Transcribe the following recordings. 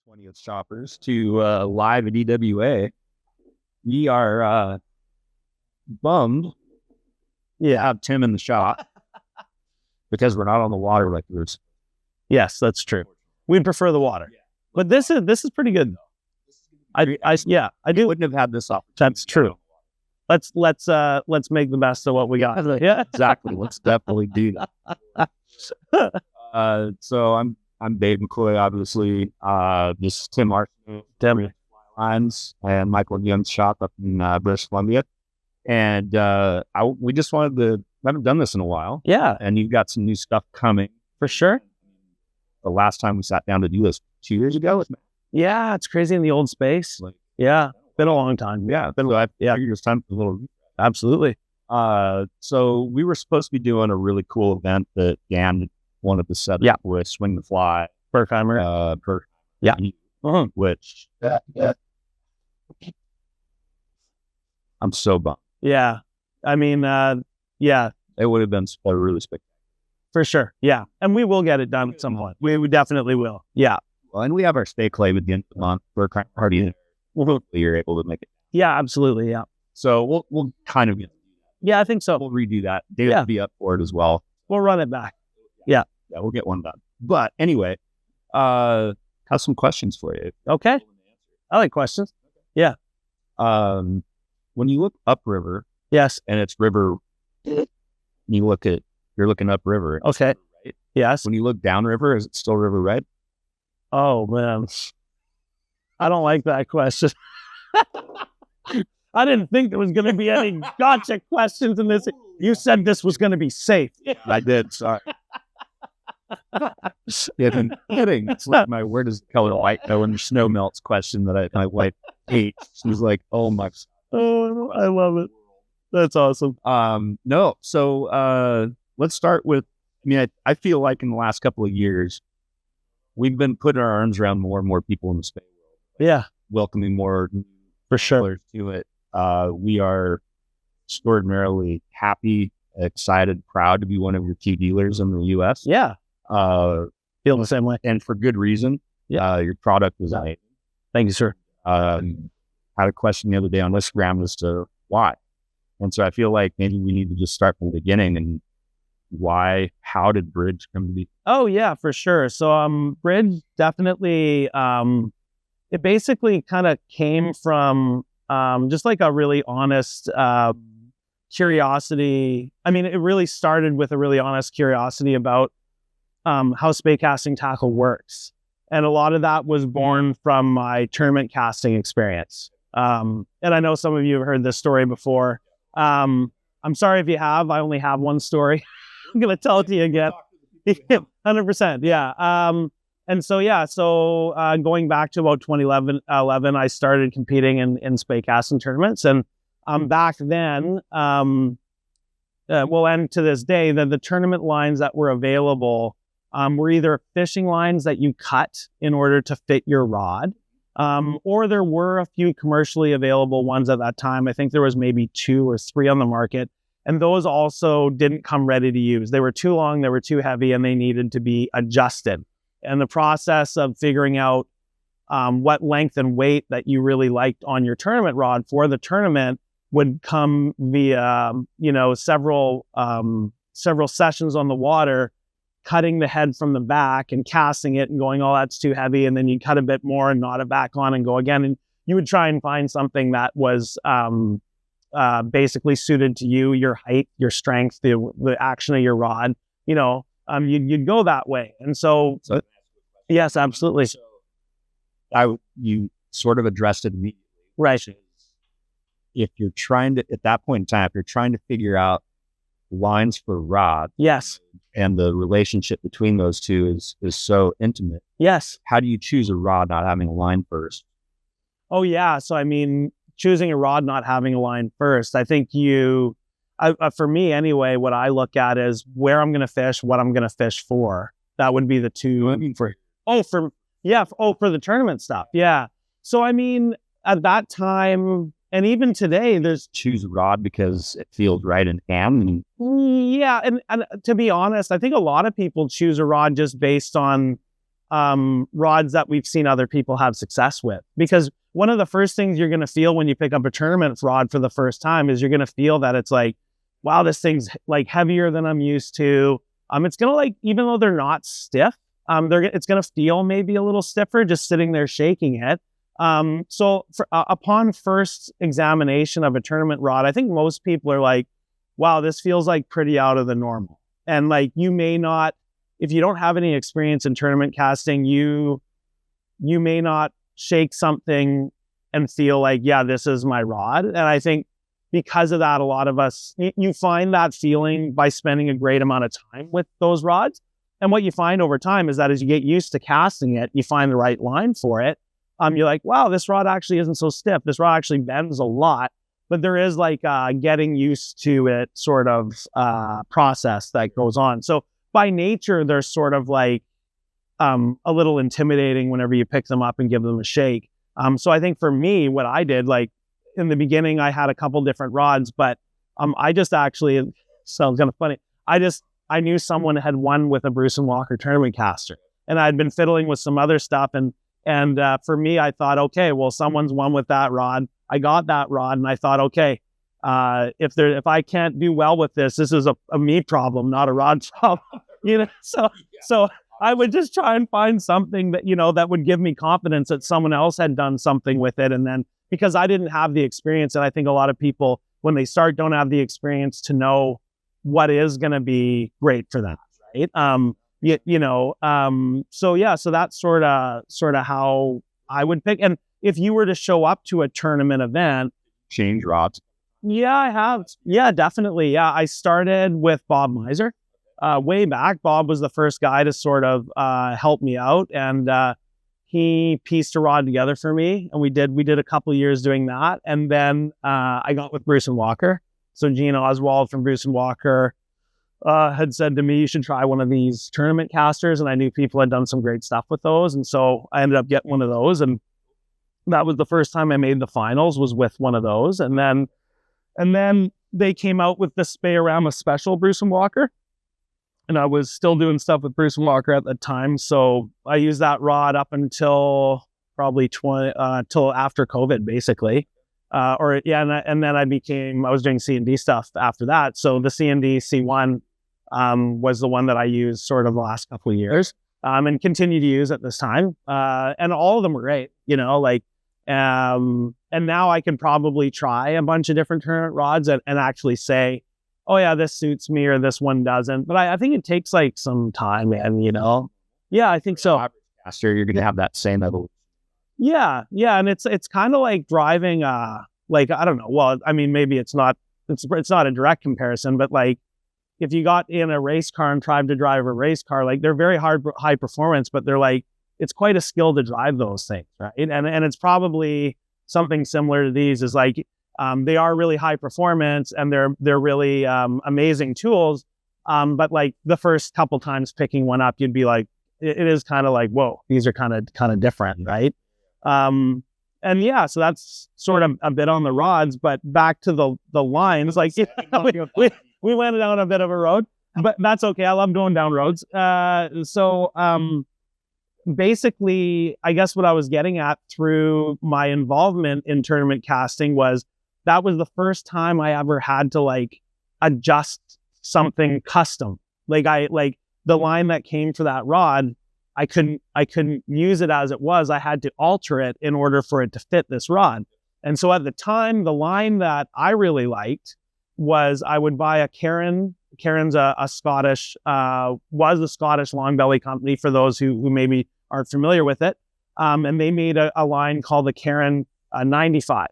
20th shoppers to live at EWA. We are bummed to have Tim in the shop because we're not on the water like we were. Yes, that's true. We'd prefer the water, but this is pretty good. I do. Wouldn't have had this opportunity. That's true. Let's make the best of what we got. Yeah, exactly. Let's definitely do that. So I'm Dave McCoy, obviously. This is Tim Arsenault, Lines, and Michael Young's shop up in British Columbia. And we just wanted to. We haven't done this in a while. Yeah, and you've got some new stuff coming for sure. The last time we sat down to do this 2 years ago. Yeah, it's crazy in the old space. Yeah, been a long time. Yeah, figured it was time for a little. Absolutely. So we were supposed to be doing a really cool event that Dan wanted to set up with Swing the Fly. Burkheimer. Which I'm so bummed. Yeah. I mean, it would have been really spectacular. For sure. Yeah. And we will get it done at some point. We definitely will. Yeah. Well, and we have our Spey clay at the end of the month. Burkheimer party. You're able to make it. Yeah, absolutely. Yeah. So we'll kind of get. Yeah, I think so. We'll redo that. Dave will be up for it as well. We'll run it back. Yeah. Yeah, we'll get one done. But anyway, have some questions for you. Okay. I like questions. Yeah. When you look upriver, yes, and it's river, you're looking upriver. Okay. Right? Yes. When you look downriver, is it still river red? Oh man, I don't like that question. I didn't think there was going to be any gotcha questions in this. You said this was going to be safe. I did. Sorry. Kidding. It's like my where does the color white go when the snow melts question that my wife hates. She was like, oh my. Oh, I love it. That's awesome. No. So let's start with, I feel like in the last couple of years, we've been putting our arms around more and more people in the Spey world. Yeah. Welcoming more for sure to it. We are extraordinarily happy, excited, proud to be one of your key dealers in the U.S. Yeah. Feel the same way. And for good reason. Yeah. Your product is amazing. Thank you, sir. Had a question the other day on Instagram as to why. And so I feel like maybe we need to just start from the beginning and how did Bridge come to be? Oh yeah, for sure. So Bridge definitely, it basically kind of came from just like a really honest curiosity. It really started with a really honest curiosity about how Spey casting tackle works. And a lot of that was born from my tournament casting experience. And I know some of you have heard this story before. I'm sorry if you have. I only have one story. I'm going to tell it to you again. 100%. Yeah. And so, going back to about 2011, I started competing in Spey casting tournaments. And back then, and to this day, the tournament lines that were available were either fishing lines that you cut in order to fit your rod, or there were a few commercially available ones at that time. I think there was maybe 2 or 3 on the market. And those also didn't come ready to use. They were too long, they were too heavy, and they needed to be adjusted. And the process of figuring out what length and weight that you really liked on your tournament rod for the tournament would come via, several sessions on the water, cutting the head from the back and casting it and going, oh, that's too heavy. And then you cut a bit more and knot it back on and go again. And you would try and find something that was basically suited to you, your height, your strength, the action of your rod, you'd go that way. And so yes, absolutely. You sort of addressed it immediately. Right. If you're trying to, at that point in time, if you're trying to figure out lines for rod. Yes. And the relationship between those two is so intimate. Yes. How do you choose a rod not having a line first? Oh yeah. So choosing a rod not having a line first, I think for me anyway, what I look at is where I'm going to fish, what I'm going to fish for. That would be the two. For the tournament stuff. Yeah. So at that time, and even today, there's choose a rod because it feels right in hand. Yeah, and to be honest, I think a lot of people choose a rod just based on rods that we've seen other people have success with. Because one of the first things you're going to feel when you pick up a tournament rod for the first time is you're going to feel that it's like, wow, this thing's like heavier than I'm used to. It's going to like, even though they're not stiff, it's going to feel maybe a little stiffer just sitting there shaking it. Upon first examination of a tournament rod, I think most people are like, wow, this feels like pretty out of the normal. And like, you may not, if you don't have any experience in tournament casting, you may not shake something and feel like, yeah, this is my rod. And I think because of that, a lot of us, you find that feeling by spending a great amount of time with those rods. And what you find over time is that as you get used to casting it, you find the right line for it. You're like, wow, this rod actually isn't so stiff. This rod actually bends a lot. But there is like getting used to it sort of process that goes on. So by nature, they're sort of like a little intimidating whenever you pick them up and give them a shake. So I think for me, what I did, like in the beginning, I had a couple different rods, but I just actually, it sounds kind of funny, I knew someone had won with a Bruce and Walker tournament caster, and I'd been fiddling with some other stuff. And for me, I thought, okay, well, someone's won with that rod. I got that rod, and I thought, okay, if I can't do well with this is a me problem, not a rod problem, you know. So I would just try and find something that, you know, that would give me confidence that someone else had done something with it. And then because I didn't have the experience, and I think a lot of people when they start don't have the experience to know what is going to be great for them, right? So that's sort of how I would pick. And if you were to show up to a tournament event, change rods. Yeah, I have. Yeah, definitely. Yeah, I started with Bob Miser way back. Bob was the first guy to sort of help me out, and he pieced a rod together for me, and we did a couple of years doing that. And then I got with Bruce and Walker. So Gene Oswald from Bruce and Walker had said to me, you should try one of these tournament casters. And I knew people had done some great stuff with those. And so I ended up getting one of those. And that was the first time I made the finals, was with one of those. And then they came out with the Spey-O-Rama Special Bruce and Walker. And I was still doing stuff with Bruce and Walker at the time. So I used that rod up until probably till after COVID, basically. And then I was doing C&D stuff after that. So the C&D C1 was the one that I used sort of the last couple of years and continue to use at this time. And all of them were great, you know, like, and now I can probably try a bunch of different tournament rods and actually say, oh yeah, this suits me or this one doesn't. But I think it takes like some time, and you know, yeah, I think so. Caster, you're going to have that same level. Yeah. And it's kind of like driving, like, I don't know. Well, I mean, maybe it's not a direct comparison, but like if you got in a race car and tried to drive a race car, like they're very high performance, but they're like, it's quite a skill to drive those things, right? And it's probably something similar to these is like, they are really high performance and they're really amazing tools. But like the first couple times picking one up, you'd be like, it is kind of like, whoa, these are kind of different, right? And yeah, so that's sort of a bit on the rods, but back to the lines, like we went down a bit of a road, but that's okay. I love going down roads. Basically, I guess what I was getting at through my involvement in tournament casting was that was the first time I ever had to like adjust something custom. Like the line that came for that rod, I couldn't use it as it was. I had to alter it in order for it to fit this rod. And so at the time, the line that I really liked was I would buy a Cairn. Cairn's a Scottish, was a Scottish long belly company for those who maybe aren't familiar with it. And they made a line called the Cairn 95.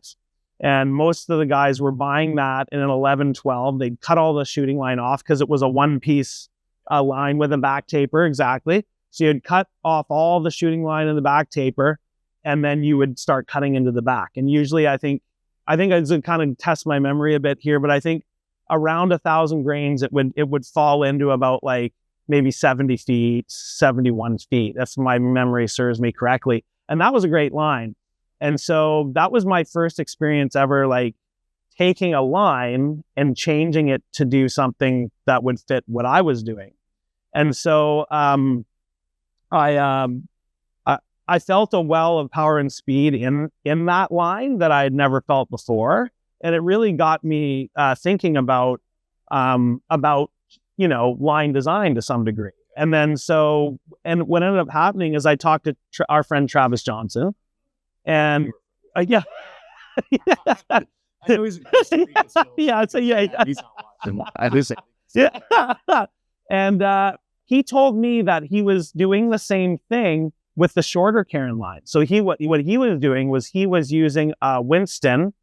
And most of the guys were buying that in an 11-12. They'd cut all the shooting line off because it was a one-piece line with a back taper, exactly. So you'd cut off all the shooting line in the back taper, and then you would start cutting into the back. And usually I think I would kind of test my memory a bit here, but I think around 1,000 grains, it would fall into about like maybe 70 feet, 71 feet. If my memory serves me correctly. And that was a great line. And so that was my first experience ever, like taking a line and changing it to do something that would fit what I was doing. And so I I felt a well of power and speed in that line that I had never felt before. And it really got me thinking about line design to some degree. And then what ended up happening is I talked to our friend Travis Johnson, and yeah. I know he's yeah. So he's not watching. Yeah. And he told me that he was doing the same thing with the shorter Karen line. So what he was doing was he was using Winston.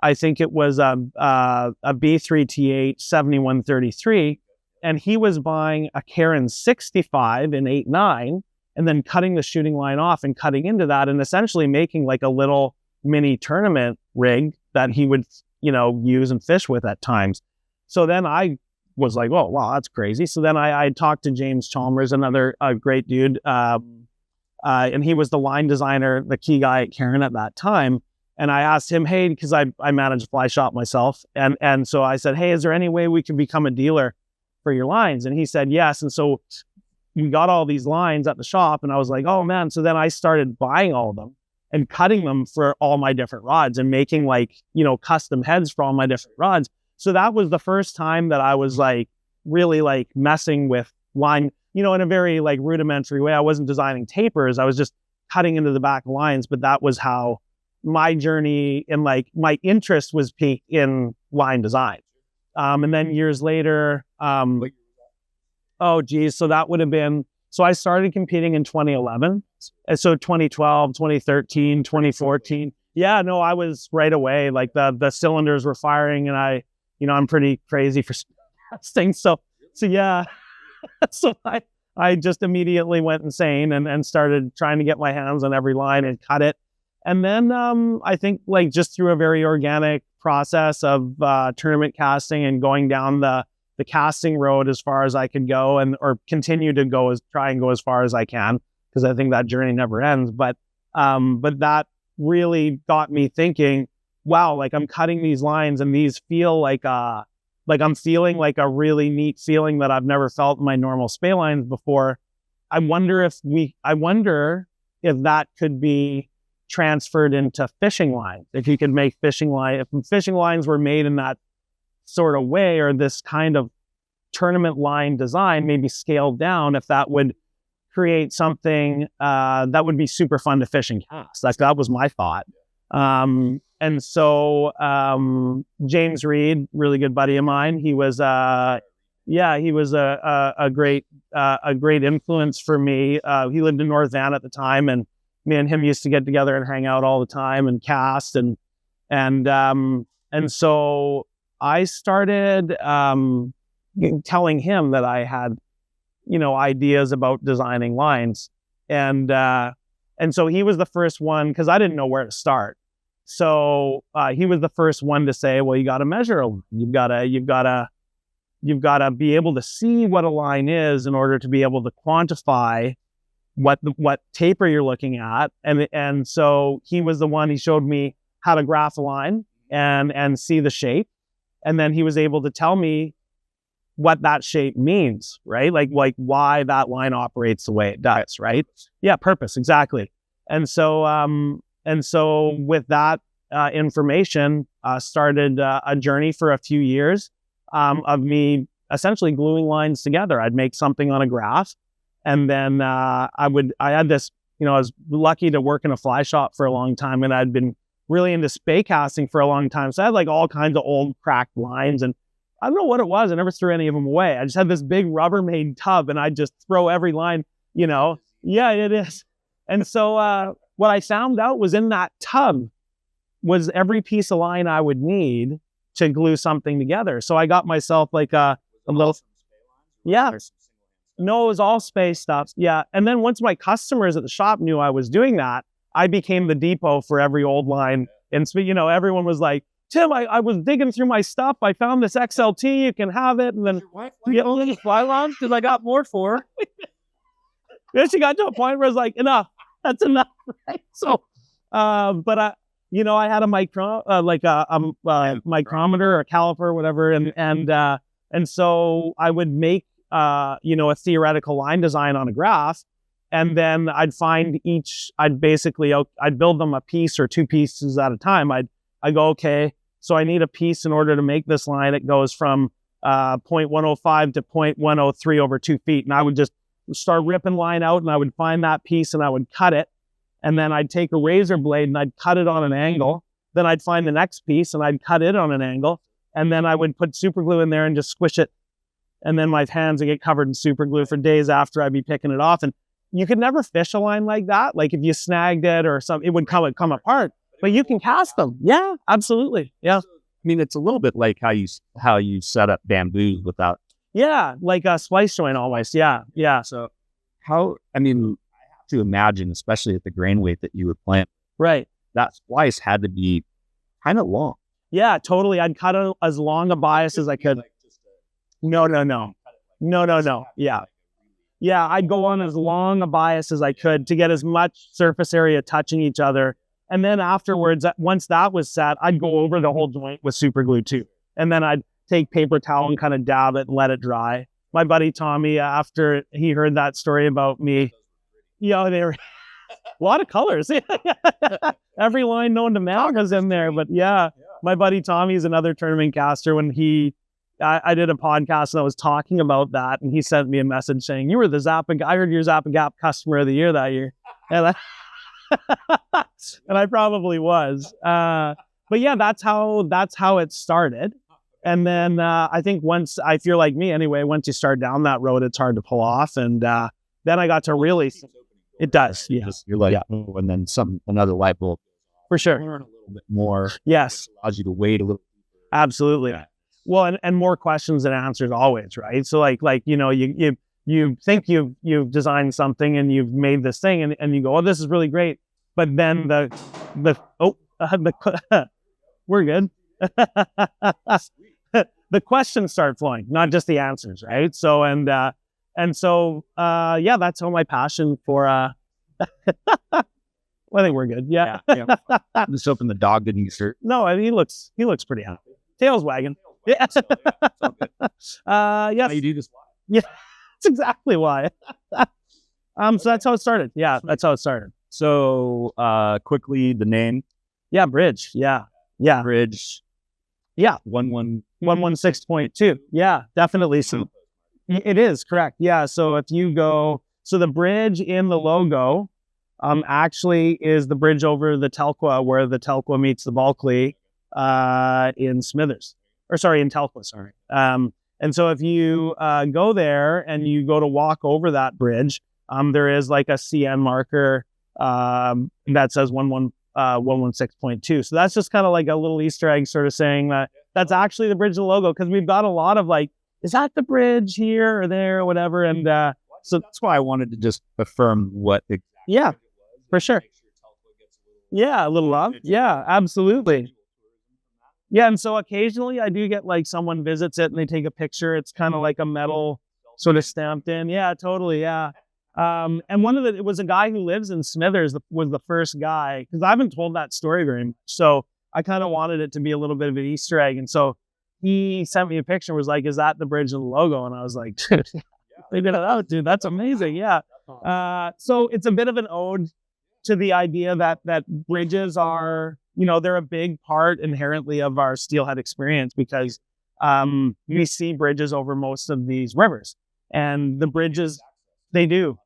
I think it was a B3T8 7133, and he was buying a Karen 65 in 8.9, and then cutting the shooting line off and cutting into that, and essentially making like a little mini tournament rig that he would, use and fish with at times. So then I was like, oh, wow, that's crazy. So then I talked to James Chalmers, another great dude, and he was the line designer, the key guy at Karen at that time. And I asked him, hey, because I manage a fly shop myself. And so I said, hey, is there any way we can become a dealer for your lines? And he said, yes. And so we got all these lines at the shop, and I was like, oh man. So then I started buying all of them and cutting them for all my different rods and making custom heads for all my different rods. So that was the first time that I was really messing with line, in a very rudimentary way. I wasn't designing tapers. I was just cutting into the back lines, but that was how my journey and my interest was peaked in line design. And then years later, so that would have been, so I started competing in 2011. And so 2012, 2013, 2014. Yeah, no, I was right away, the cylinders were firing, and I'm pretty crazy for testing. So yeah, so I just immediately went insane and started trying to get my hands on every line and cut it. And then I think just through a very organic process of tournament casting and going down the casting road as far as I could go, or continue to try and go as far as I can, because I think that journey never ends. But that really got me thinking, wow, I'm cutting these lines, and these feel I'm feeling a really neat feeling that I've never felt in my normal Spey lines before. I wonder if that could be transferred into fishing lines. If you could make if fishing lines were made in that sort of way, or this kind of tournament line design, maybe scaled down, if that would create something that would be super fun to fish and cast. That was my thought. And so James Reed, really good buddy of mine, he was a great influence for me. He lived in North Van at the time, and me and him used to get together and hang out all the time and cast. And so I started telling him that I had, ideas about designing lines. And so he was the first one, because I didn't know where to start. So he was the first one to say, well, you got to measure. You've got to be able to see what a line is in order to be able to quantify what taper you're looking at. And so he was the one, he showed me how to graph a line and see the shape. And then he was able to tell me what that shape means, right? Like why that line operates the way it does, right? Yeah, purpose, exactly. And so with that information, started a journey for a few years of me essentially gluing lines together. I'd make something on a graph, and then I had this, I was lucky to work in a fly shop for a long time, and I'd been really into Spey casting for a long time. So I had all kinds of old cracked lines, and I don't know what it was. I never threw any of them away. I just had this big Rubbermaid tub, and I'd just throw every line, Yeah, it is. And so what I found out was in that tub was every piece of line I would need to glue something together. So I got myself a little, yeah. No, it was all Spey stuff. Yeah. And then once my customers at the shop knew I was doing that, I became the depot for every old line. And so, everyone was like, Tim, I was digging through my stuff. I found this XLT. You can have it. And then only fly lines, because I got more for her. Then she got to a point where I was like, enough. That's enough. Right? So, but I had a micrometer or caliper, whatever. And so I would make, a theoretical line design on a graph. And then I'd build them a piece or two pieces at a time. I go, okay, so I need a piece in order to make this line. It goes from 0.105 to 0.103 over 2 feet. And I would just start ripping line out, and I would find that piece and I would cut it. And then I'd take a razor blade and I'd cut it on an angle. Then I'd find the next piece and I'd cut it on an angle. And then I would put super glue in there and just squish it. And then my hands would get covered in super glue for days after I'd be picking it off. And you could never fish a line like that. Like if you snagged it or something, it would come apart. But you can cast them. Yeah, absolutely. Yeah. I mean, it's a little bit like how you set up bamboo without. Yeah, like a splice joint almost. Yeah, yeah. So I have to imagine, especially at the grain weight that you were playing, right, that splice had to be kind of long. Yeah, totally. I'd cut as long a bias as I could. No. Yeah, I'd go on as long a bias as I could to get as much surface area touching each other. And then afterwards, once that was set, I'd go over the whole joint with super glue too. And then I'd take paper towel and kind of dab it and let it dry. My buddy Tommy, after he heard that story about me, they were a lot of colors. Every line known to man was in there. But yeah, my buddy Tommy is another tournament caster. When I did a podcast and I was talking about that, and he sent me a message saying, "You were the I heard you're Zappa Gap Customer of the Year that year." And I probably was. But yeah, that's how it started. And then I think once, I feel like me anyway, once you start down that road, it's hard to pull off. And then I got to really, it does. Yeah. You're like, oh, and then another light bulb. For sure. Learn a little bit more. Yes. Allows you to wait a little. Absolutely. Yeah. Well, and more questions than answers always, right? So like, you think you've designed something and you've made this thing and you go, oh, this is really great. But then we're good. The questions start flowing, not just the answers, right? So, that's how my passion for, I think we're good. Yeah. Just hoping the dog didn't get hurt. No, I mean, he looks pretty happy. Tail's wagging. Yeah. Yes. How you do this? Yeah, that's exactly why. So that's how it started. Yeah, that's how it started. So, quickly, the name. Yeah, Bridge. Yeah. Bridge. Yeah. 116.2. Yeah, definitely. So it is correct. Yeah. So if you go, the bridge in the logo, actually is the bridge over the Telkwa, where the Telkwa meets the Bulkley, in Smithers, in Telkwa. Sorry. And so if you go there and you go to walk over that bridge, there is like a CN marker that says 116.2. So that's just kind of like a little Easter egg, sort of saying that that's actually the bridge of the logo, because we've got a lot of like, is that the bridge here or there or whatever? And so that's why I wanted to just affirm what exactly. Yeah, for sure. Yeah, a little love. Yeah, absolutely. Yeah, and so occasionally I do get like someone visits it and they take a picture. It's kind of like a metal sort of stamped in. Yeah, totally. Yeah. And it was a guy who lives in Smithers was the first guy, because I haven't told that story very much. So I kind of wanted it to be a little bit of an Easter egg. And so he sent me a picture and was like, is that the bridge and the logo? And I was like, dude, figured it out, dude. That's amazing. Yeah. So it's a bit of an ode to the idea that bridges are, they're a big part inherently of our steelhead experience, because we see bridges over most of these rivers, and the bridges, they do.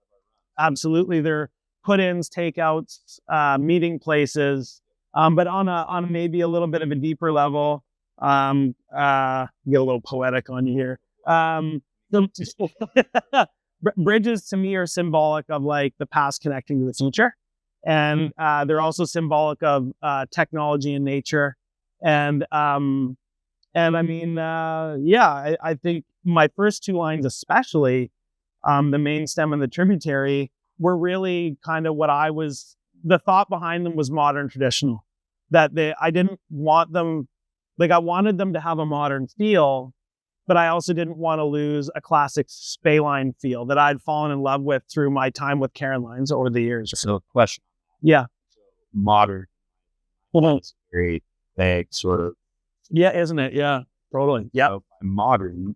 Absolutely. They're put-ins, takeouts, meeting places, but on a maybe a little bit of a deeper level. Get a little poetic on you here. Bridges to me are symbolic of like the past connecting to the future. And they're also symbolic of technology and nature. And I mean, I think my first two lines, especially the main stem and the tributary, were really kind of the thought behind them was modern traditional. I didn't want them, like I wanted them to have a modern feel, but I also didn't want to lose a classic Spey line feel that I'd fallen in love with through my time with Karen lines over the years. So question. Yeah. Modern. It's very vague, sort of. Yeah, isn't it? Yeah, totally. Yeah. So modern,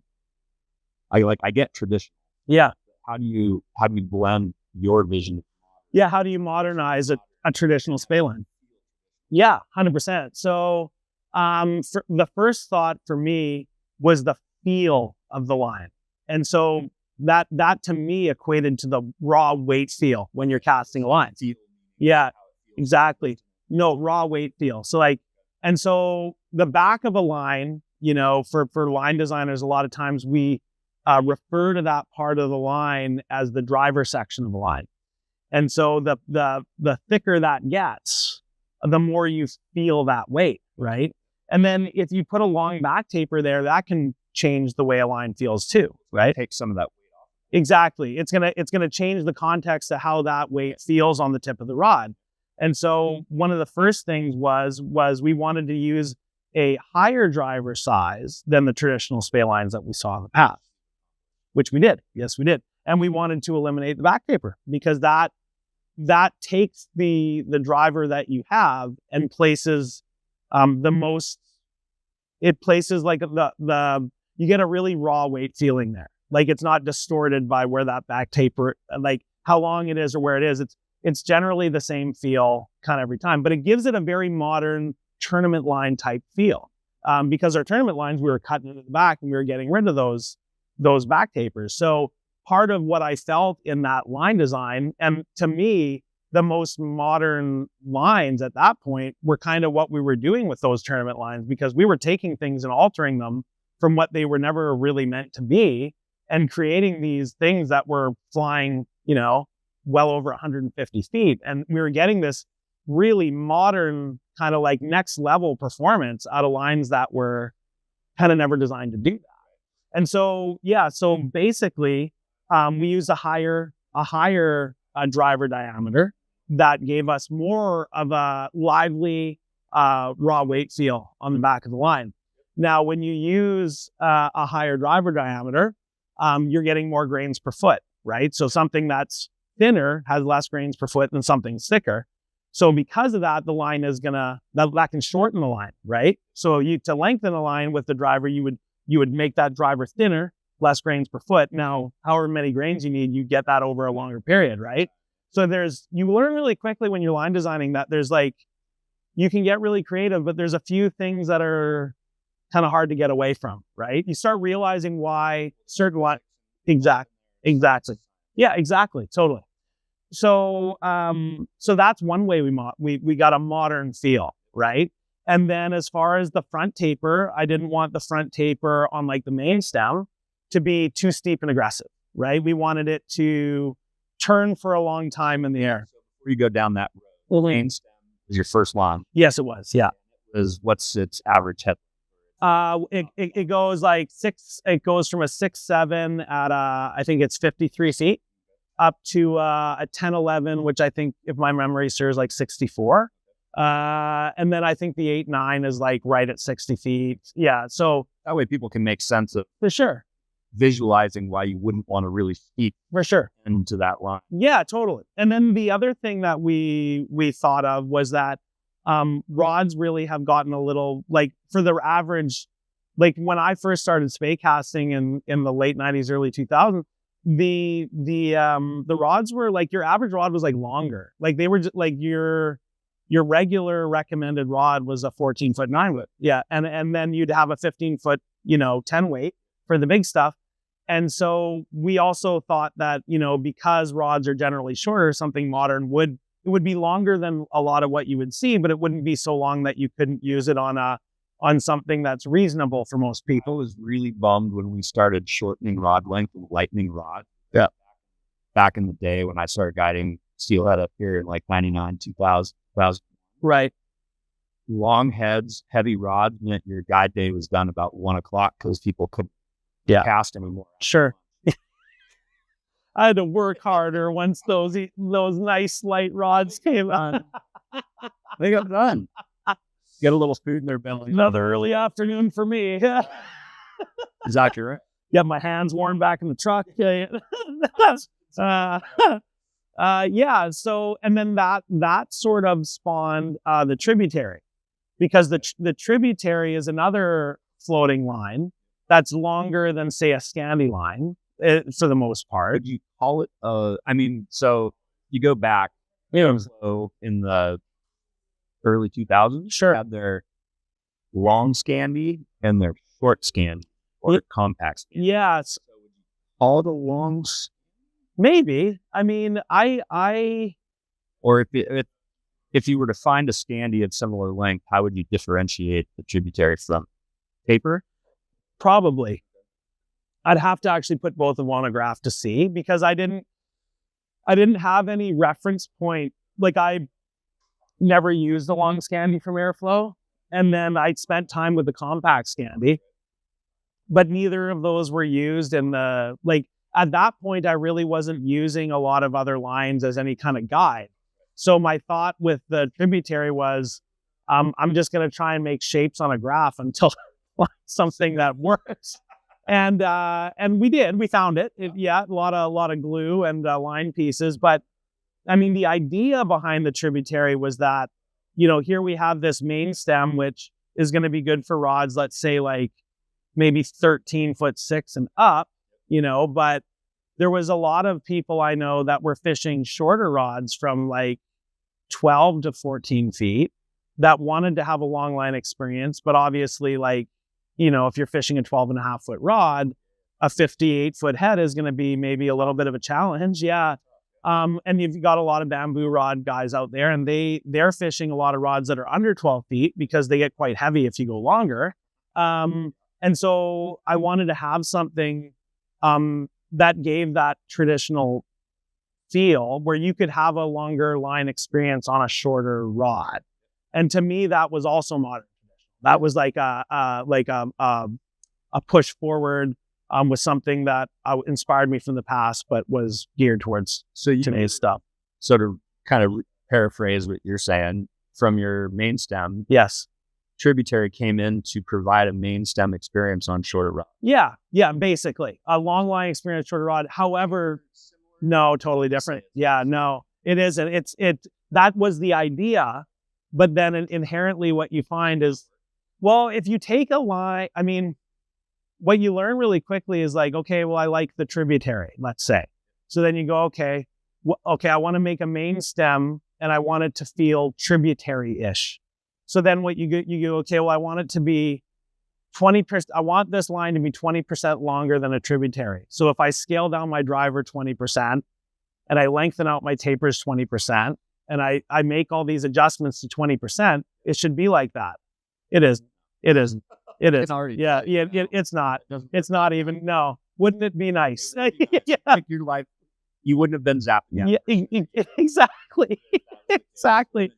I get traditional. Yeah. How do you blend your vision? Yeah, how do you modernize a traditional Spey line? Yeah, 100%. So the first thought for me was the feel of the line. And so that to me equated to the raw weight feel when you're casting a line. Yeah, exactly. No, raw weight feel. So and so the back of a line, for line designers, a lot of times we refer to that part of the line as the driver section of the line. And so the thicker that gets, the more you feel that weight, right? And then if you put a long back taper there, that can change the way a line feels too, right? Take some of that weight off. Exactly. It's gonna change the context of how that weight feels on the tip of the rod. And so one of the first things was we wanted to use a higher driver size than the traditional Spey lines that we saw in the past, which we did. Yes, we did. And we wanted to eliminate the back taper because that takes the driver that you have and places it places like you get a really raw weight feeling there. Like it's not distorted by where that back taper, like how long it is or where it is. It's generally the same feel kind of every time, but it gives it a very modern tournament line type feel. Because our tournament lines, we were cutting into the back and we were getting rid of those back tapers. So part of what I felt in that line design, and to me, the most modern lines at that point were kind of what we were doing with those tournament lines, because we were taking things and altering them from what they were never really meant to be and creating these things that were flying, well over 150 feet. And we were getting this really modern kind of like next level performance out of lines that were kind of never designed to do that. And so, so basically, we used a higher driver diameter that gave us more of a lively raw weight feel on the back of the line. Now, when you use a higher driver diameter, you're getting more grains per foot, right? So something that's thinner has less grains per foot than something thicker. So because of that, the line that can shorten the line, right? So to lengthen a line with the driver, you would make that driver thinner, less grains per foot. Now, however many grains you need, you get that over a longer period, right? So you learn really quickly when you're line designing that there's you can get really creative, but there's a few things that are kind of hard to get away from, right? You start realizing why certain lines, exactly. Yeah, exactly. Totally. So, so that's one way we got a modern feel, right? And then as far as the front taper, I didn't want the front taper on like the main stem to be too steep and aggressive, right? We wanted it to turn for a long time in the air. So before you go down that road, main stem is your first line. Yes, it was. Yeah. What's its average head? It goes it goes from a 6'7" at I think it's 53 feet up to a 10-11, which I think, if my memory serves, like 64. And then I think the 8-9 is like right at 60 feet. Yeah. So that way people can make sense of, for sure, visualizing why you wouldn't want to really steep for sure into that line. Yeah, totally. And then the other thing that we thought of was that rods really have gotten a little, like, for the average, like when I first started Spey casting in the late 90s, early 2000s, the rods were like, your average rod was like longer. Like they were just like your regular recommended rod was a 14-foot 9-wood. Yeah. And then you'd have a 15-foot, 10 weight for the big stuff. And so we also thought that, because rods are generally shorter, something modern would be longer than a lot of what you would see, but it wouldn't be so long that you couldn't use it on something that's reasonable for most people. I was really bummed when we started shortening rod length and lightening rod. Yeah. Back in the day when I started guiding Steelhead up here in like 99, 2000. Right. Long heads, heavy rods meant your guide day was done about 1 o'clock because people couldn't cast anymore. Sure. I had to work harder once those nice light rods came on. They got done. Get a little food in their belly. Another early afternoon for me. Exactly right. Get my hands warm back in the truck. Yeah. So, and then that sort of spawned the tributary, because the tributary is another floating line that's longer than, say, a Scandi line. for the most part. Would you call it? I mean, so you go back, so in the early 2000s, Sure. had their long Scandi and their short Scandi or compact Scandi. Yeah, All the longs, maybe. I mean, I or if you were to find a Scandi of similar length, how would you differentiate the tributary from taper? probably. I'd have to actually put both of them on a graph to see, because I didn't have any reference point. Like, I never used the long Scandi from Airflow, and then I spent time with the compact Scandi, but neither of those were used in the, like, at that point, I really wasn't using a lot of other lines as any kind of guide. So my thought with the tributary was, I'm just going to try and make shapes on a graph until I find something that works. And we did. We found it. A lot of glue and line pieces. But I mean, the idea behind the tributary was that, here we have this main stem, which is going to be good for rods, let's say like maybe 13'6" and up, but there was a lot of people I know that were fishing shorter rods from like 12 to 14 feet that wanted to have a long line experience. But obviously, like, if you're fishing a 12.5-foot rod, a 58-foot head is going to be maybe a little bit of a challenge. Yeah. And you've got a lot of bamboo rod guys out there, and they're fishing a lot of rods that are under 12 feet because they get quite heavy if you go longer. And so I wanted to have something that gave that traditional feel where you could have a longer line experience on a shorter rod. And to me, that was also modern. That was like a push forward with something that inspired me from the past, but was geared towards today's stuff. So to kind of paraphrase what you're saying, from your main stem, Yes. tributary came in to provide a main stem experience on shorter rods. Yeah, basically. A long line experience, shorter rod. However, no, totally different. Yeah, no, it isn't. That was the idea, but then inherently what you find is, well, if you take a line, I mean, what you learn really quickly is like, okay, well, I like the tributary, let's say. So then you go, okay, I want to make a main stem and I want it to feel tributary-ish. So then what you go, okay, well, I want it to be 20%. I want this line to be 20% longer than a tributary. So if I scale down my driver 20% and I lengthen out my tapers 20% and I make all these adjustments to 20%, it should be like that. It is. It is. It's already, It's not. It's not even. No. Wouldn't it be nice? Yeah. Like your life, you wouldn't have been zapped. Yeah. Exactly. Exactly.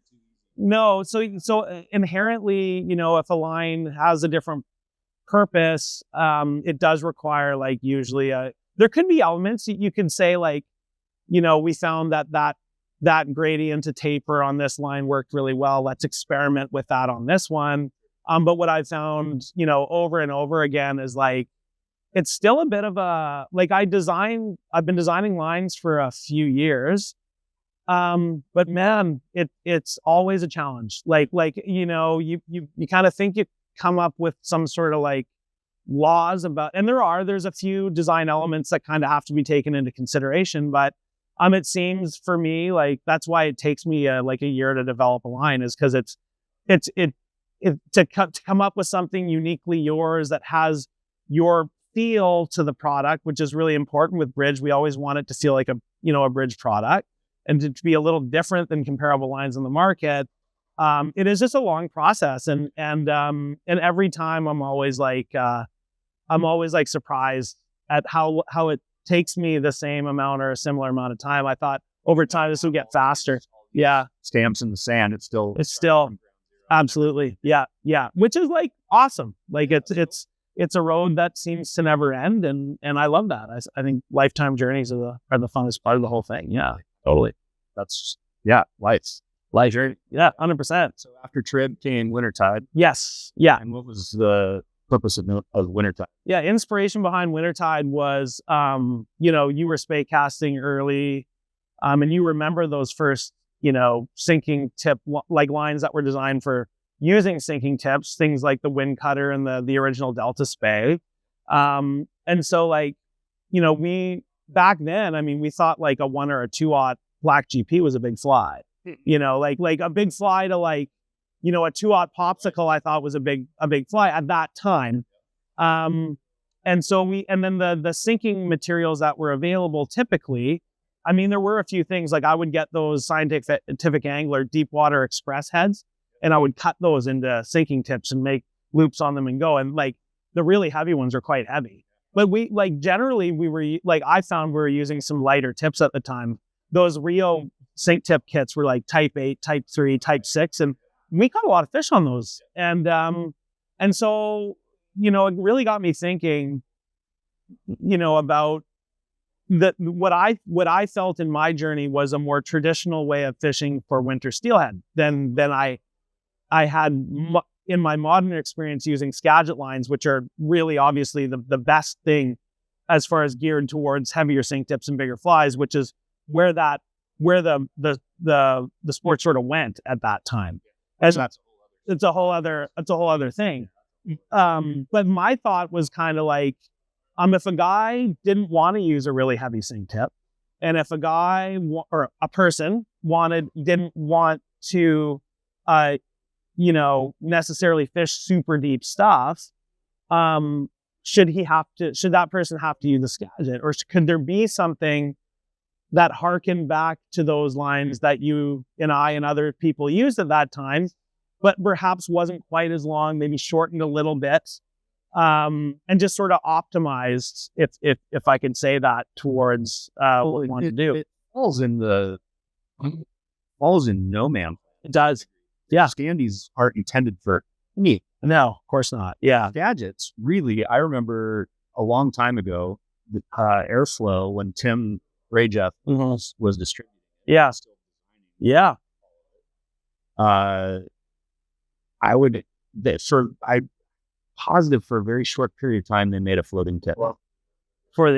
No. So inherently, if a line has a different purpose, it does require, like, usually there could be elements you can say, like, we found that gradient to taper on this line worked really well. Let's experiment with that on this one. But what I've found, over and over again is, like, it's still a bit of a, like, I've been designing lines for a few years. But man, it's always a challenge. Like, you kind of think you come up with some sort of like laws about, and there's a few design elements that kind of have to be taken into consideration, but it seems for me, like, that's why it takes me like a year to develop a line, is because to come up with something uniquely yours that has your feel to the product, which is really important with bridge. We always want it to feel like a bridge product, and to be a little different than comparable lines on the market. It is just a long process, and every time I'm always like surprised at how it takes me the same amount or a similar amount of time. I thought over time this would get faster. Yeah, Stamps in the sand. It's still absolutely. Yeah. Which is, like, awesome. Like, it's a road that seems to never end, and I love that. I think lifetime journeys are the funnest part of the whole thing. Yeah, totally. That's life journey. Yeah, 100%. So after trib came wintertide. Yes. Yeah. And what was the purpose of wintertide? Yeah, inspiration behind wintertide was, you were Spey casting early, and you remember those first, sinking tip, like, lines that were designed for using sinking tips, things like the Wind Cutter and the original Delta Spey. And so, like, back then, I mean, we thought like a 1 or a 2/0 black GP was a big fly, like a big fly to like, a 2/0 popsicle, I thought was a big fly at that time. And then the sinking materials that were available typically, I mean, there were a few things like I would get those Scientific Angler deep water express heads, and I would cut those into sinking tips and make loops on them and go. And like the really heavy ones are quite heavy. But I found we were using some lighter tips at the time. Those Rio sink tip kits were like type 8, type 3, type 6, and we caught a lot of fish on those. And so, it really got me thinking, about what I felt in my journey was a more traditional way of fishing for winter steelhead than I had in my modern experience using Skagit lines, which are really obviously the best thing as far as geared towards heavier sink tips and bigger flies, which is where the sport sort of went at that time. It's a whole other thing. But my thought was kind of like, if a guy didn't want to use a really heavy sink tip, and if a guy or a person didn't want to, necessarily fish super deep stuff, should that person have to use the Skagit, or could there be something that harkened back to those lines that you and I and other people used at that time, but perhaps wasn't quite as long, maybe shortened a little bit, and just sort of optimized, if I can say that, towards what we want to do. It falls in no man. It does. Yeah. Scandies aren't intended for me. No, of course not. Yeah. Skagits, really, I remember a long time ago, Airflow, when Tim Rajeff was distributing. Yeah. Yeah. Positive for a very short period of time, they made a floating tip for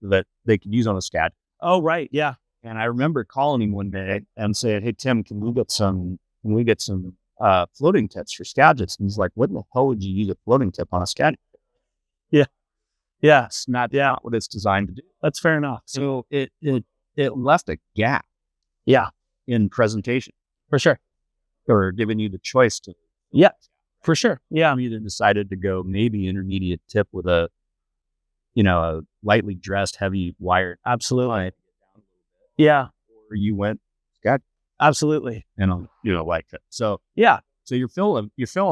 that they could use on a Skagit. Oh, right. Yeah. And I remember calling him one day and saying, "Hey, Tim, can we get some floating tips for Skagits?" And he's like, "What in the hell would you use a floating tip on a Skagit?" Yeah. Yeah. It's not what it's designed to do. That's fair enough. So it left a gap. Yeah. In presentation. For sure. Or giving you the choice to. Yeah. For sure. Yeah. You either decided to go maybe intermediate tip with a lightly dressed, heavy wired. Absolutely. Yeah. Or you went Skagit. Absolutely. And like it. So yeah. So you're filling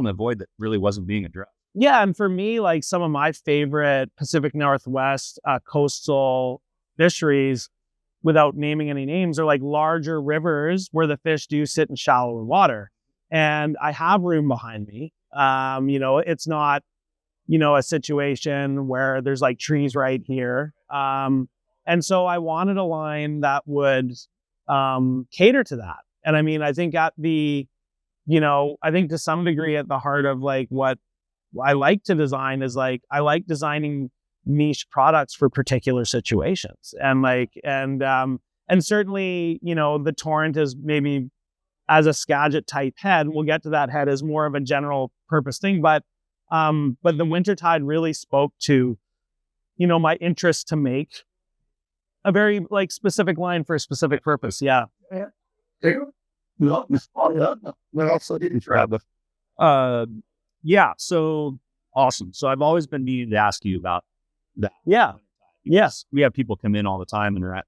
a void that really wasn't being addressed. Yeah. And for me, like some of my favorite Pacific Northwest coastal fisheries, without naming any names, are like larger rivers where the fish do sit in shallower water. And I have room behind me. It's not, a situation where there's like trees right here. And so I wanted a line that would cater to that. And I mean, I think to some degree at the heart of like what I like to design is like, I like designing niche products for particular situations. And certainly, the Torrent is maybe as a Skagit type head. We'll get to that head as more of a general purpose thing. But the Wintertide really spoke to, my interest to make a very like specific line for a specific purpose. Yeah. Yeah. So awesome. So I've always been needing to ask you about that. Yeah. Yes. We have people come in all the time and are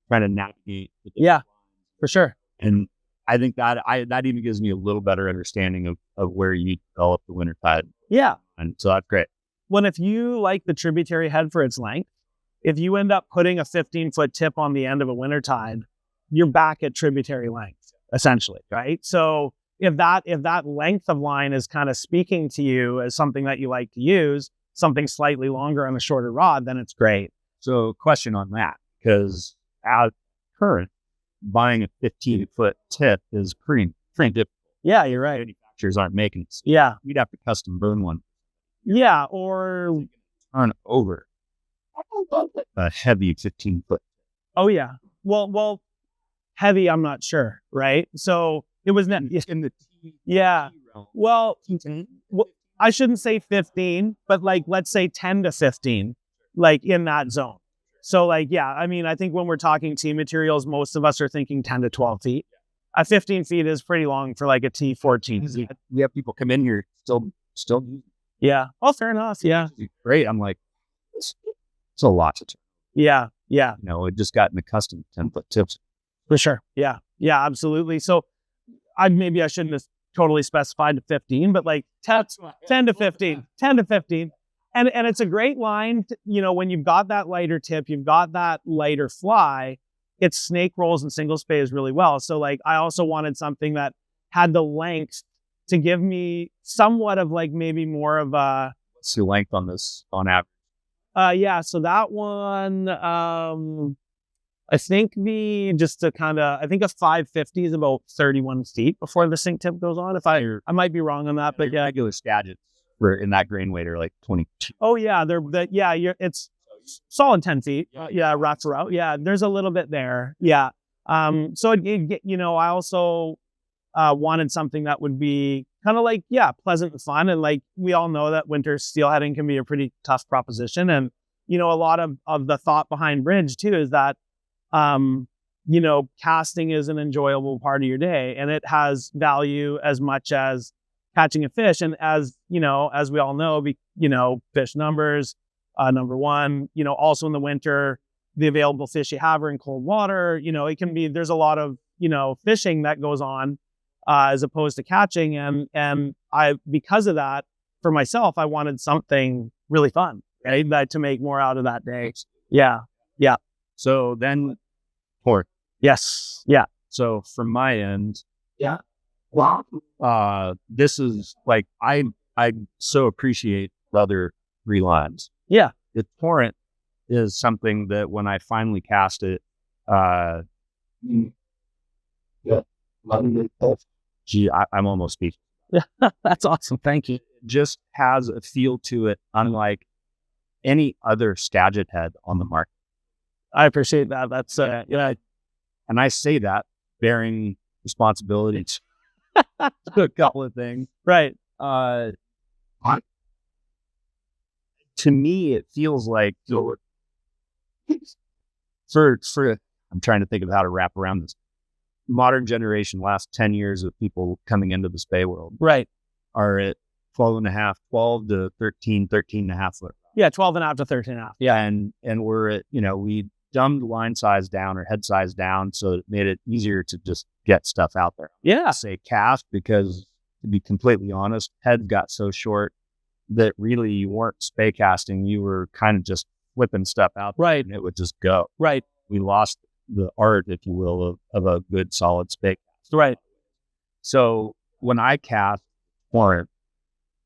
trying to navigate. Yeah, for sure. And I think that even gives me a little better understanding of where you develop the Wintertide. Yeah. And so that's great. Well, if you like the tributary head for its length, if you end up putting a 15-foot tip on the end of a Wintertide, you're back at tributary length, essentially, right? So if that length of line is kind of speaking to you as something that you like to use, something slightly longer on a shorter rod, then it's great. So question on that, because at current, buying a 15-foot tip is pretty difficult. Yeah, you're right. Manufacturers aren't making it. Yeah. You'd have to custom burn one. Yeah, or turn over a heavy 15-foot. Oh, yeah. Well, heavy, I'm not sure, right? So it was in the T. Yeah. Well, I shouldn't say 15, but like, let's say 10 to 15. like in that zone. So like, yeah, I mean, I think when we're talking T materials, most of us are thinking 10 to 12 feet. 15 feet is pretty long for like a T14. We have people come in here still. Yeah. Oh, fair enough. Yeah. Great. I'm like, it's a lot to turn. Yeah. Yeah. You know, it just gotten accustomed to 10-foot tips. For sure. Yeah. Yeah, absolutely. So maybe I shouldn't have totally specified to 15, but like 10 to 15, 10 to 15. And it's a great line, you know, when you've got that lighter tip, you've got that lighter fly, it snake rolls and single spays really well. So like, I also wanted something that had the length to give me somewhat of like maybe more of a... What's the length on this on average? Yeah, so that one, I think a 550 is about 31 feet before the sink tip goes on. If I might be wrong on that, but yeah. Regular Skagits were in that grain weight are like 22. Oh yeah, it's solid 10 feet. Yeah, wraps around. Yeah, there's a little bit there. Yeah. So you know, I also wanted something that would be kind of like, yeah, pleasant and fun. And like, we all know that winter steelheading can be a pretty tough proposition. And, you know, a lot of the thought behind bridge too is that, you know, casting is an enjoyable part of your day and it has value as much as catching a fish. And as, you know, as we all know, you know, fish numbers, number one, you know, also in the winter, the available fish you have are in cold water. You know, there's a lot of, you know, fishing that goes on, as opposed to catching. And because of that, for myself, I wanted something really fun, right? To make more out of that day. Yeah. Yeah. So then pork. Yes. Yeah. So from my end, Yeah. Wow. this is like, I so appreciate the other 3 lines. Yeah. The torrent is something that when I finally cast it, gee, I'm almost speechless. That's awesome. Thank you. It just has a feel to it unlike any other Skagit head on the market. I appreciate that. That's yeah. And I say that bearing responsibility to a couple of things. Right. To me, it feels like for I'm trying to think of how to wrap around this. Modern generation, last 10 years of people coming into the Spey world, right, are at 12 to 13 and a half foot. Yeah, 12 and a half to 13 and a half. Yeah, and we're at, you know, we dumbed line size down or head size down, so it made it easier to just get stuff out there. Yeah, say cast, because to be completely honest, head got so short that really you weren't Spey casting, you were kind of just whipping stuff out there, right, and it would just go. Right. We lost the art, if you will, of a good solid Spey cast. Right. So when I cast torrent,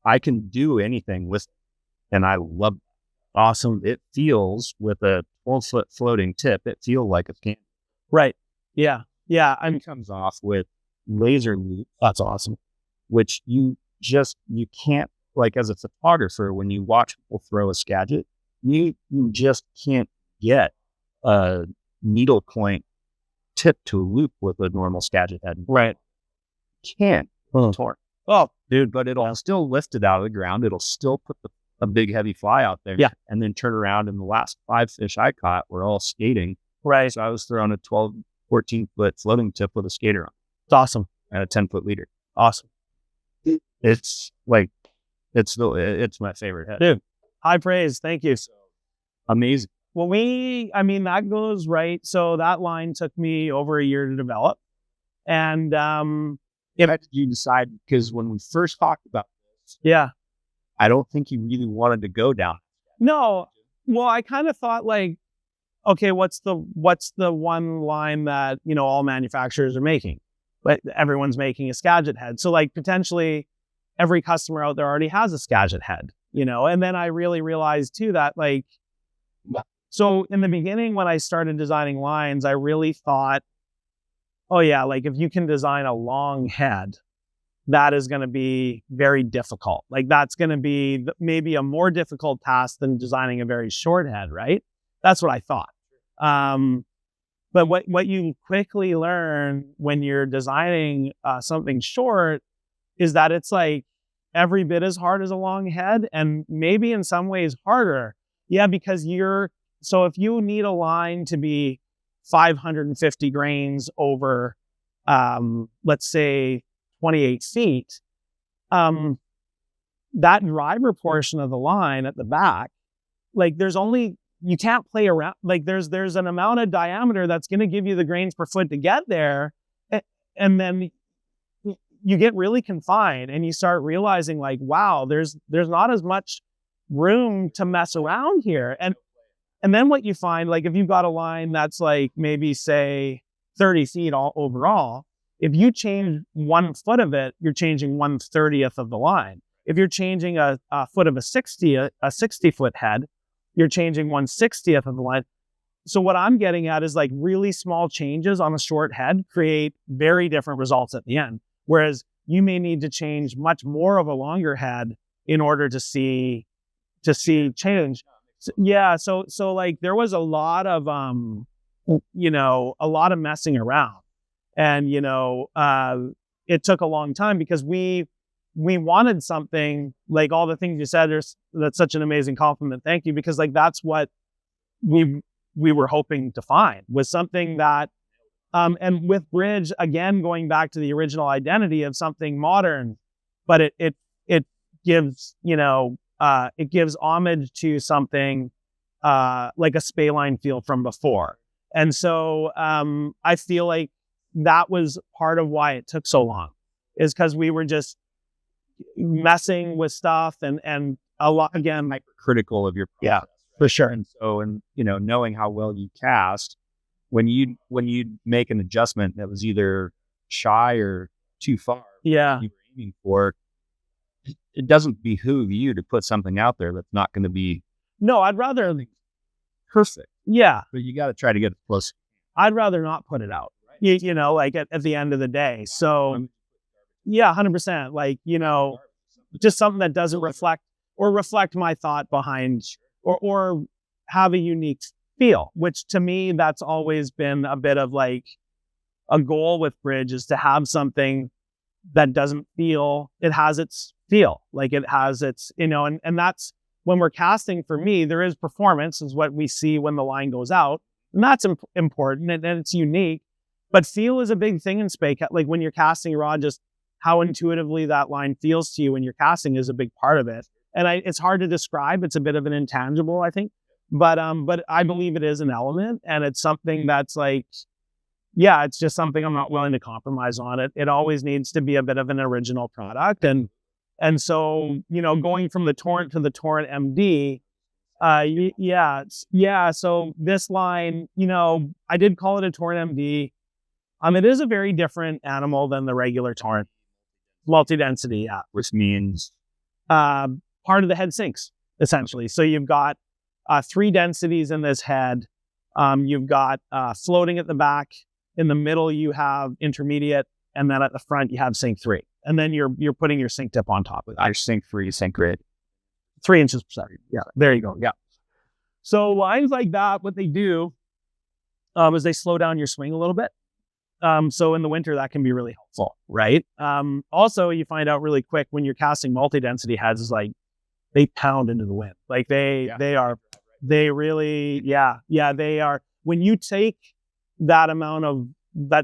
I can do anything with it, and I love it. Awesome. It feels, with a 12-foot floating tip, it feels like a can. Right. Yeah. Yeah. It comes off with laser loop. That's awesome. Which you can't, like, as a photographer, when you watch people throw a Skagit, you just can't get a needle point tip to a loop with a normal Skagit head. Right. Can't. Torn. Oh, dude, but it'll still lift it out of the ground. It'll still put a big heavy fly out there. Yeah. And then turn around, and the last 5 fish I caught were all skating. Right. So I was throwing a 14-foot floating tip with a skater on. It's awesome. And a 10-foot leader. Awesome. It's like, it's my favorite head. Dude, high praise. Thank you. Amazing. Well, that goes right. So that line took me over a year to develop. And, how did you decide? Because when we first talked about this, yeah, I don't think you really wanted to go down. No. Well, I kind of thought like, okay, what's the one line that, you know, all manufacturers are making? But everyone's making a Skagit head. So like potentially every customer out there already has a Skagit head, you know? And then I really realized too that like, so in the beginning when I started designing lines, I really thought, oh yeah, like if you can design a long head, that is going to be very difficult. Like that's going to be maybe a more difficult task than designing a very short head, right? That's what I thought. But what you quickly learn when you're designing something short is that it's like every bit as hard as a long head, and maybe in some ways harder, Yeah, because so if you need a line to be 550 grains over, let's say 28 feet, that driver portion of the line at the back, like you can't play around. Like there's an amount of diameter that's going to give you the grains per foot to get there. And then you get really confined and you start realizing like, wow, there's not as much room to mess around here. And then what you find, like if you've got a line that's like maybe say 30 feet all overall, if you change 1 foot of it, you're changing 1/30th of the line. If you're changing a foot of a 60-foot head, you're changing 1/60th of the line. So what I'm getting at is like really small changes on a short head create very different results at the end. Whereas you may need to change much more of a longer head in order to see change. So, yeah. So like there was a lot of, a lot of messing around, and, it took a long time because we wanted something like all the things you said. That's such an amazing compliment. Thank you. Because like, that's what we were hoping to find, was something that, and with Bridge, again, going back to the original identity of something modern, but it gives, it gives homage to something like a Spey line feel from before. And so I feel like that was part of why it took so long, is because we were just messing with stuff and a lot, again, Critical of your process. Yeah, for sure. And so, knowing how well you cast, when you make an adjustment that was either shy or too far, Yeah. you were aiming for, it doesn't behoove you to put something out there that's not going to be No, I'd rather, perfect. yeah, But you got to try to get it close. I'd rather not put it out, like at the end of the day. So yeah, 100%. Like, just something that doesn't reflect my thought behind, or have a unique feel, which to me, that's always been a bit of like a goal with Bridge, is to have something that doesn't feel, it has its feel, like it has its, and that's when we're casting. For me, there is performance is what we see when the line goes out, and that's important and it's unique, but feel is a big thing in Spey. Like when you're casting a rod, just how intuitively that line feels to you when you're casting is a big part of it. And it's hard to describe. It's a bit of an intangible, I think, but I believe it is an element, and it's something that's like, yeah, it's just something I'm not willing to compromise on. It always needs to be a bit of an original product. And so, going from the Torrent to the Torrent MD, yeah. So this line, I did call it a Torrent MD. It is a very different animal than the regular Torrent. Multi-density, yeah. Which means part of the head sinks, essentially. So you've got 3 densities in this head. You've got floating at the back. In the middle, you have intermediate, and then at the front, you have sink 3. And then you're putting your sink tip on top of it. your sink 3, sink grid. 3 inches per second. Yeah, there you go. Yeah. So lines like that, what they do is they slow down your swing a little bit. So in the winter, that can be really helpful, right? Also, you find out really quick when you're casting multi-density heads, is like they pound into the wind. Like they really, they are. When you take that